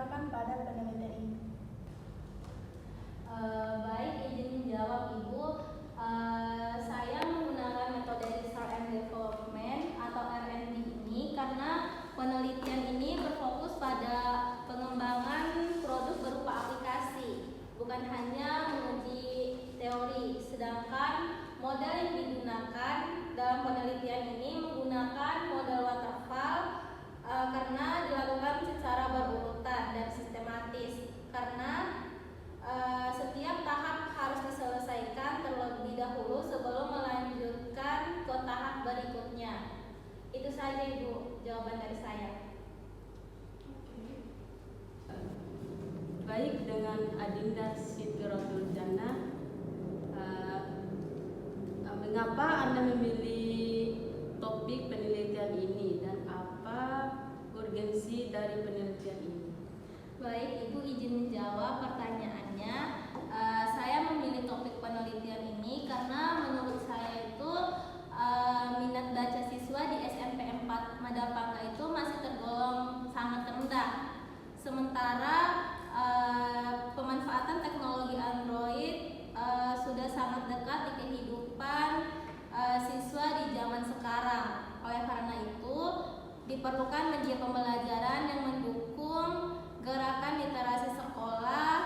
digunakan pada penelitian ini? Baik, izin menjawab Ibu. Saya menggunakan metode Research and Development atau R&D ini karena penelitian ini berfokus pada pengembangan produk berupa aplikasi, bukan hanya menguji teori. Sedangkan model yang digunakan dalam penelitian ini menggunakan model waterfall karena dilakukan secara berurutan dan sistematis. Karena setiap tahap harus diselesaikan terlebih dahulu sebelum melanjutkan ke tahap berikutnya. Itu saja Ibu jawaban dari saya. Baik, dengan Adinda Siti Rotul Jannah, mengapa Anda memilih topik penelitian ini dan apa urgensi dari penelitian ini? Baik, Ibu izin menjawab pertanyaannya. Saya memilih topik penelitian ini karena menurut saya itu minat baca siswa di SMP 4 Madapangga itu masih tergolong sangat rendah. Sementara pemanfaatan teknologi Android sudah sangat dekat di kehidupan siswa di zaman sekarang. Oleh karena itu, diperlukan media pembelajaran yang mendukung gerakan literasi sekolah.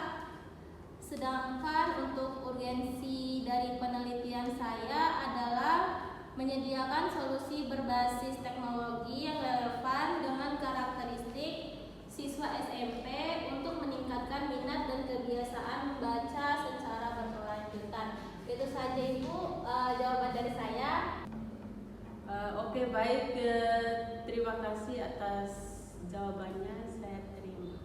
Sedangkan untuk urgensi dari penelitian saya adalah menyediakan solusi berbasis teknologi yang relevan dengan karakteristik siswa SMP untuk meningkatkan minat dan kebiasaan membaca secara berkelanjutan. Itu saja Ibu jawaban dari saya. Oke, baik, terima kasih atas jawabannya. Saya terima.